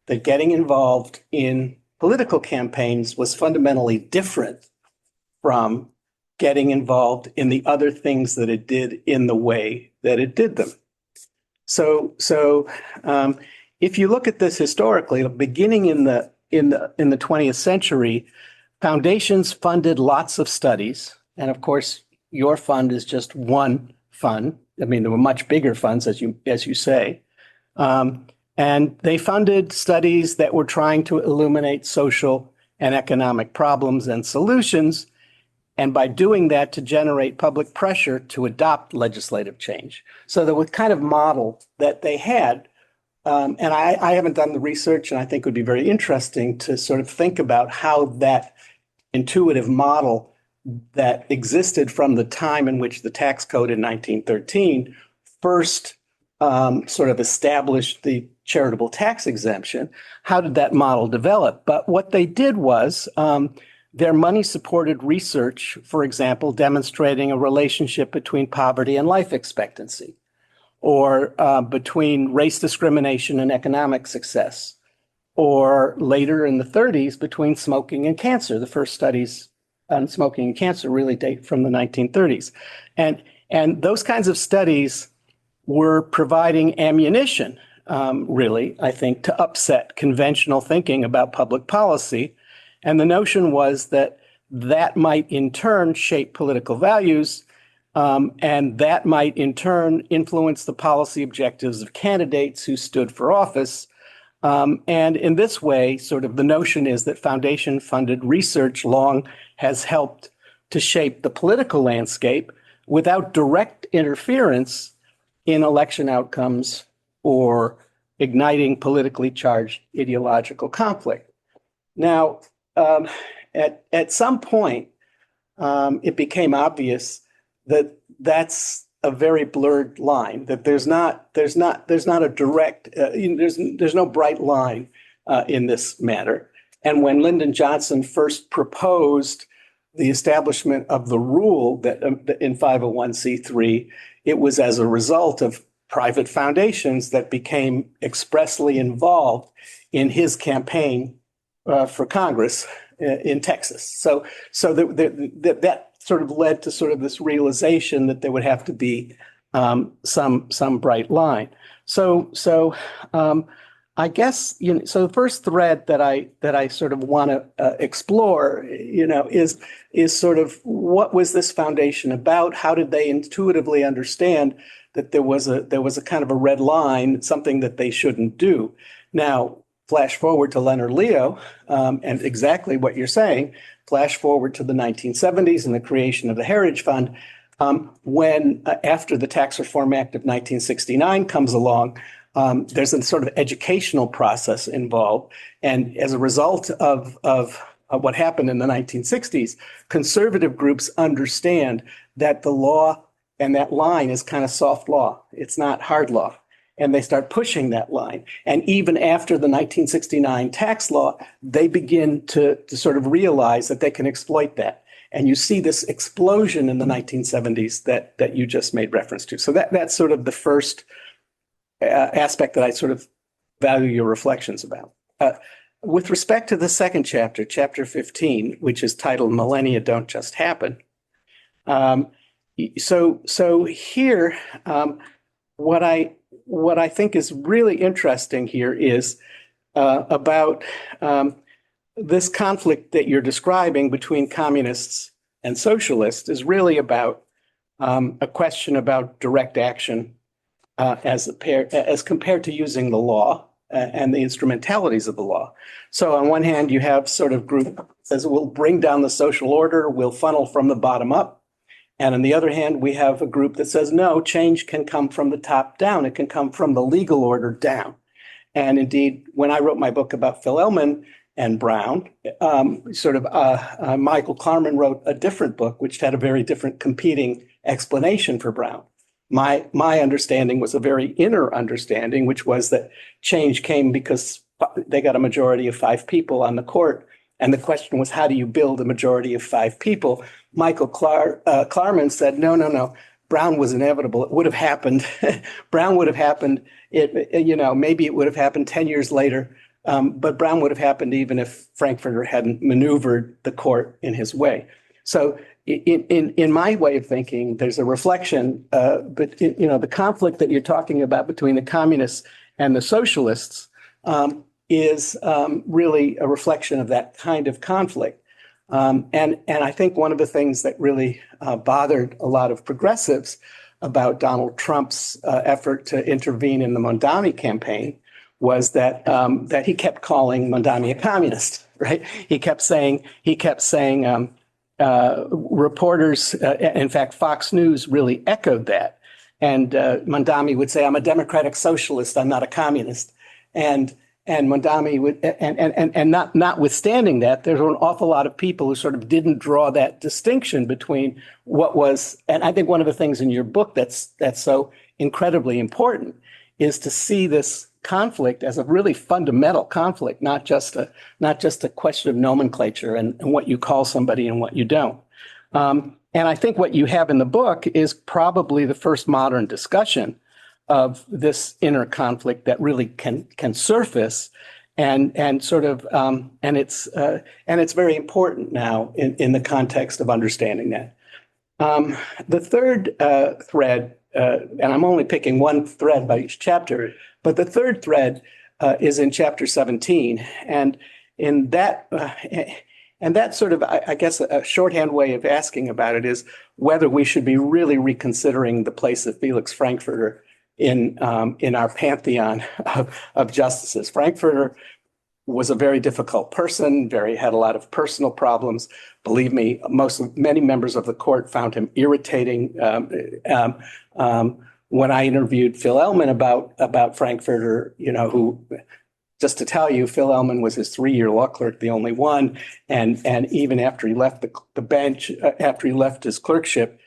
that getting involved in political campaigns was fundamentally different from getting involved in the other things that it did in the way that it did them. So if you look at this historically, beginning in the 20th century, foundations funded lots of studies, and of course, your fund is just one fund. I mean, there were much bigger funds, as you say, and they funded studies that were trying to illuminate social and economic problems and solutions, and by doing that, to generate public pressure to adopt legislative change. So there was kind of model that they had. And I haven't done the research, and I think it would be very interesting to sort of think about how that intuitive model that existed from the time in which the tax code in 1913 first sort of established the charitable tax exemption. How did that model develop? But what they did was their money-supported research, for example, demonstrating a relationship between poverty and life expectancy, or between race discrimination and economic success, or later in the 30s between smoking and cancer. The first studies on smoking and cancer really date from the 1930s. And those kinds of studies were providing ammunition, really, I think, to upset conventional thinking about public policy. And the notion was that that might in turn shape political values, and that might in turn influence the policy objectives of candidates who stood for office. And in this way, sort of the notion is that foundation-funded research long has helped to shape the political landscape without direct interference in election outcomes or igniting politically charged ideological conflict. Now, at some point, it became obvious that that's a very blurred line, that there's not a direct, there's no bright line in this matter. And when Lyndon Johnson first proposed the establishment of the rule that in 501c3, it was as a result of private foundations that became expressly involved in his campaign for Congress in Texas. So that sort of led to sort of this realization that there would have to be some bright line. So I guess, so the first thread that I sort of want to explore, is sort of what was this foundation about? How did they intuitively understand that there was a kind of a red line, something that they shouldn't do? Now, flash forward to Leonard Leo, and exactly what you're saying. Flash forward to the 1970s and the creation of the Heritage Fund, when after the Tax Reform Act of 1969 comes along, there's a sort of educational process involved. And as a result of what happened in the 1960s, conservative groups understand that the law and that line is kind of soft law. It's not hard law. And they start pushing that line. And even after the 1969 tax law, they begin to sort of realize that they can exploit that. And you see this explosion in the 1970s that you just made reference to. So that's sort of the first aspect that I sort of value your reflections about. With respect to the second chapter, chapter 15, which is titled Millennia Don't Just Happen. So here, what I think is really interesting here is about this conflict that you're describing between communists and socialists is really about a question about direct action as compared to using the law and the instrumentalities of the law. So on one hand, you have sort of group that says we'll bring down the social order, we'll funnel from the bottom up. And on the other hand, we have a group that says, no, change can come from the top down. It can come from the legal order down. And indeed, when I wrote my book about Phil Ellman and Brown. Michael Klarman wrote a different book, which had a very different competing explanation for Brown. My understanding was a very inner understanding, which was that change came because they got a majority of 5 people on the court. And the question was, how do you build a majority of 5 people? Michael Klarman said, no. Brown was inevitable. It would have happened. Brown would have happened. Maybe it would have happened 10 years later. But Brown would have happened even if Frankfurter hadn't maneuvered the court in his way. So in my way of thinking, there's a reflection, but the conflict that you're talking about between the communists and the socialists is really a reflection of that kind of conflict. And I think one of the things that really bothered a lot of progressives about Donald Trump's effort to intervene in the Mondani campaign was that he kept calling Mondani a communist, right? He kept saying reporters, in fact, Fox News really echoed that. And Mondani would say, I'm a democratic socialist, I'm not a communist. And Mondani would, and notwithstanding that, there's an awful lot of people who sort of didn't draw that distinction between what was, and I think one of the things in your book that's so incredibly important is to see this conflict as a really fundamental conflict, not just a question of nomenclature and what you call somebody and what you don't. And I think what you have in the book is probably the first modern discussion of this inner conflict that really can surface and it's very important now in the context of understanding that. The third thread, and I'm only picking one thread by each chapter, but the third thread is in chapter 17, and in that. And that's sort of, I guess, a shorthand way of asking about it is whether we should be really reconsidering the place of Felix Frankfurter in our pantheon of justices. Frankfurter was a very difficult person, had a lot of personal problems. Believe me, many members of the court found him irritating. When I interviewed Phil Ellman about Frankfurter, who, just to tell you, Phil Ellman was his 3-year law clerk, the only one, and even after he left the bench, after he left his clerkship,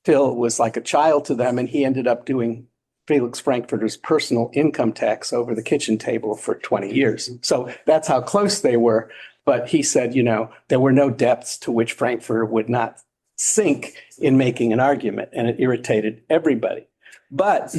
Phil was like a child to them, and he ended up doing Felix Frankfurter's personal income tax over the kitchen table for 20 years. So that's how close they were. But he said, there were no depths to which Frankfurter would not sink in making an argument, and it irritated everybody. But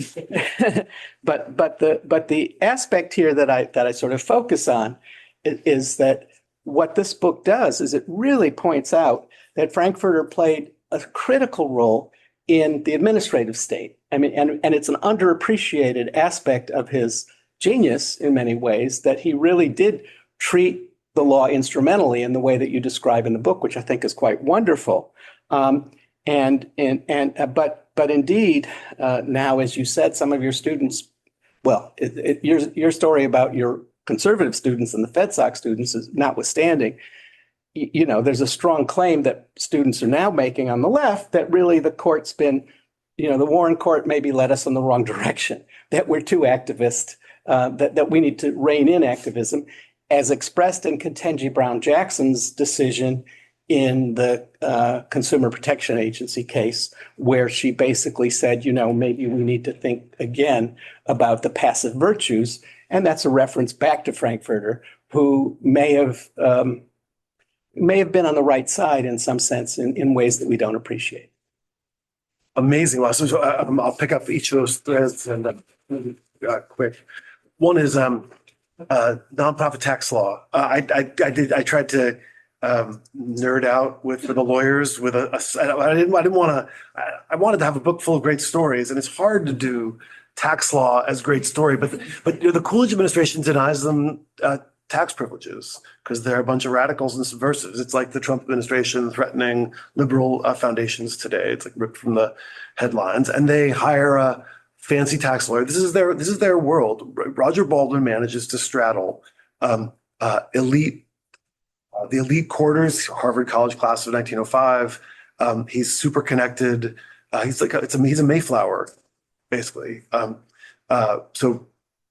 the aspect here that I sort of focus on is that what this book does is it really points out that Frankfurter played a critical role in the administrative state. I mean, and it's an underappreciated aspect of his genius in many ways that he really did treat the law instrumentally in the way that you describe in the book, which I think is quite wonderful. But indeed, now, as you said, some of your students, your story about your conservative students and the FedSoc students is notwithstanding, there's a strong claim that students are now making on the left that really the court's been, the Warren court maybe led us in the wrong direction, that we're too activist, that we need to rein in activism, as expressed in Ketanji Brown Jackson's decision in the Consumer Protection Agency case, where she basically said, maybe we need to think again about the passive virtues. And that's a reference back to Frankfurter, who may have been on the right side in some sense in ways that we don't appreciate. Amazing. Well, so I'll pick up each of those threads and quick. One is nonprofit tax law. I tried to nerd out for the lawyers with I wanted to have a book full of great stories, and it's hard to do tax law as great story, but the Coolidge administration denies them tax privileges because they're a bunch of radicals and subversives. It's like the Trump administration threatening liberal foundations today. It's like ripped from the headlines, and they hire a fancy tax lawyer. This is their world. Roger Baldwin manages to straddle the elite quarters, Harvard College class of 1905. He's super connected. He's a Mayflower, basically. So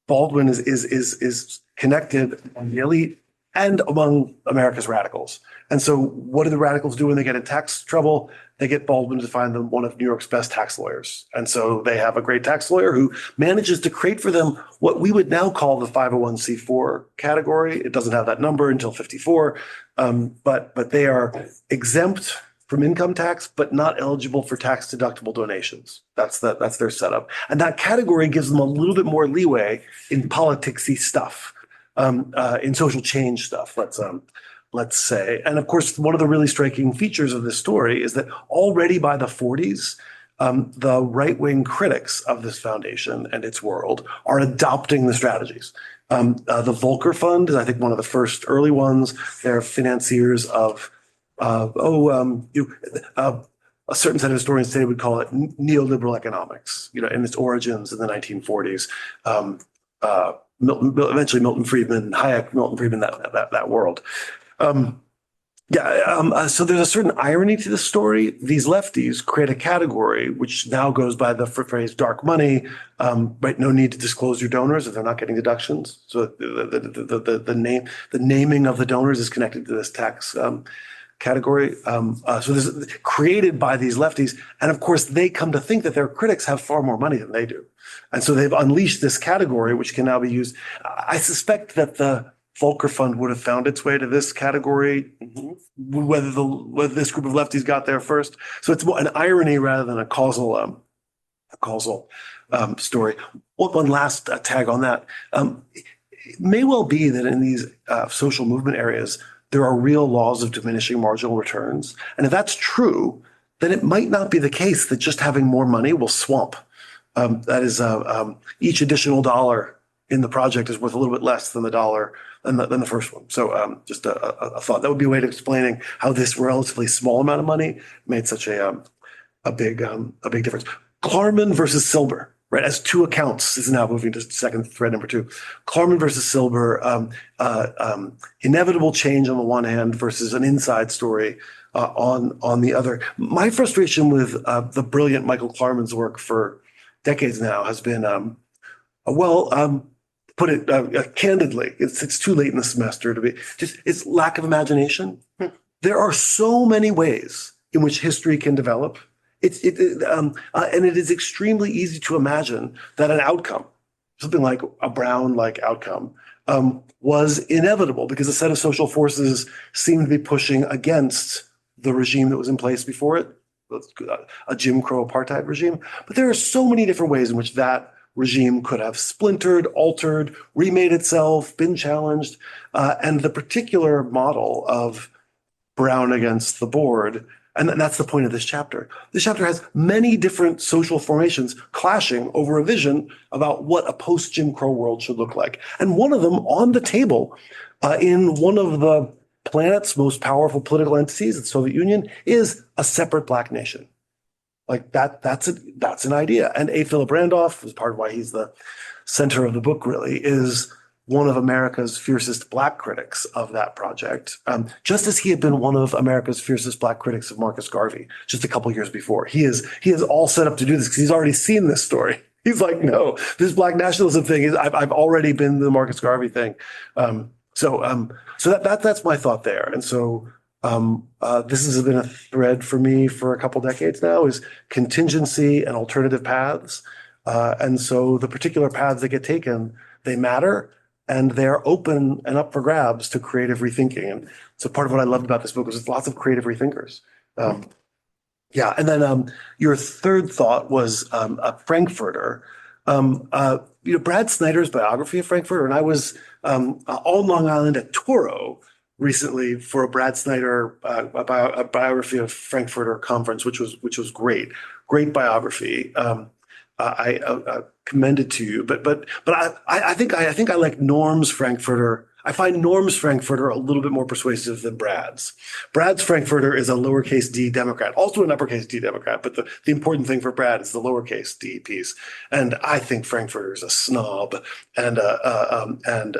Baldwin is connected, and the elite and among America's radicals. And so what do the radicals do when they get in tax trouble? They get Baldwin to find them one of New York's best tax lawyers. And so they have a great tax lawyer who manages to create for them what we would now call the 501c4 category. It doesn't have that number until 54, but they are exempt from income tax, but not eligible for tax deductible donations. That's their setup. And that category gives them a little bit more leeway in politicsy stuff, in social change stuff, let's say. And of course, one of the really striking features of this story is that already by the 40s, the right-wing critics of this foundation and its world are adopting the strategies. The Volcker Fund is, I think, one of the first early ones. They're financiers of a certain set of historians today would call it neoliberal economics, in its origins in the 1940s. Eventually Milton Friedman, Hayek, Milton Friedman, that world. So there's a certain irony to the story. These lefties create a category which now goes by the phrase dark money, right? No need to disclose your donors if they're not getting deductions. So the naming of the donors is connected to this tax category. So this is created by these lefties. And of course, they come to think that their critics have far more money than they do. And so they've unleashed this category, which can now be used. I suspect that the Volcker Fund would have found its way to this category, whether this group of lefties got there first. So it's more an irony rather than a causal story. One last tag on that. It may well be that in these social movement areas, there are real laws of diminishing marginal returns. And if that's true, then it might not be the case that just having more money will swamp. That is, each additional dollar in the project is worth a little bit less than the dollar than the first one. So just a thought. That would be a way of explaining how this relatively small amount of money made such a big difference. Klarman versus Silber, right? As two accounts, this is now moving to second thread number 2. Klarman versus Silber, inevitable change on the one hand versus an inside story on the other. My frustration with the brilliant Michael Klarman's work for decades now has been, put it candidly, it's too late in the semester to be just, it's lack of imagination. There are so many ways in which history can develop. And it is extremely easy to imagine that an outcome, something like a Brown-like outcome, was inevitable because a set of social forces seemed to be pushing against the regime that was in place before it, a Jim Crow apartheid regime. But there are so many different ways in which that regime could have splintered, altered, remade itself, been challenged. And the particular model of Brown against the board, and that's the point of this chapter. This chapter has many different social formations clashing over a vision about what a post-Jim Crow world should look like. And one of them on the table in one of the planet's most powerful political entities, the Soviet Union, is a separate Black nation. Like that's an idea. And A. Philip Randolph, is part of why he's the center of the book, really, is one of America's fiercest Black critics of that project, just as he had been one of America's fiercest Black critics of Marcus Garvey just a couple years before. He is all set up to do this because he's already seen this story. He's like, no, this Black nationalism thing I've already been the Marcus Garvey thing. So that's my thought there. And so this has been a thread for me for a couple decades now, is contingency and alternative paths. And so the particular paths that get taken, they matter, and they're open and up for grabs to creative rethinking. And so part of what I loved about this book was it's lots of creative rethinkers. And then your third thought was a Frankfurter. Brad Snyder's biography of Frankfurter, and I was on Long Island at Toro recently for a Brad Snyder a biography of Frankfurter conference, which was great biography. I commend it to you, but I think I like Norm's Frankfurter. I find Norm's Frankfurter a little bit more persuasive than Brad's. Brad's Frankfurter is a lowercase d Democrat, also an uppercase D Democrat, but the important thing for Brad is the lowercase d piece. And I think Frankfurter is a snob and an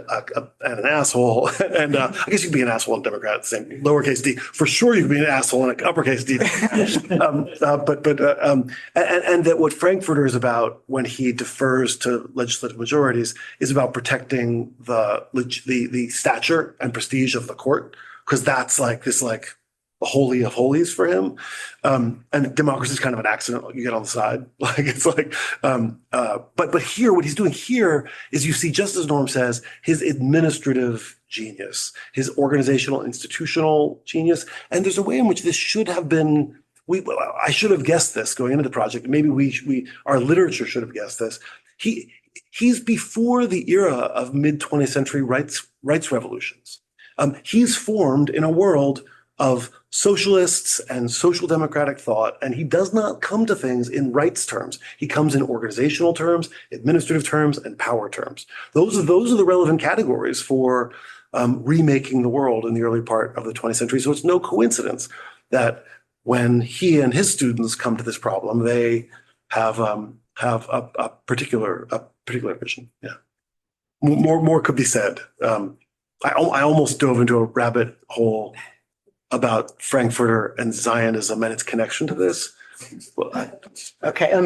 asshole. And I guess you can be an asshole and Democrat at the same lowercase d. For sure, you can be an asshole and an uppercase d. And that what Frankfurter is about when he defers to legislative majorities is about protecting the the stature and prestige of the court, because that's like this like the holy of holies for him. And democracy is kind of an accident you get on the side. Like it's like, but here, what he's doing here is you see, just as Norm says, his administrative genius, his organizational, institutional genius. And there's a way in which this should have been, I should have guessed this going into the project. Maybe our literature should have guessed this. He's before the era of mid-20th century rights revolutions. He's formed in a world of socialists and social democratic thought, and he does not come to things in rights terms. He comes in organizational terms, administrative terms, and power terms. Those are the relevant categories for remaking the world in the early part of the 20th century. So it's no coincidence that when he and his students come to this problem, they have a particular vision. Yeah, more could be said. I almost dove into a rabbit hole about Frankfurter and Zionism and its connection to this. Well, Okay, let me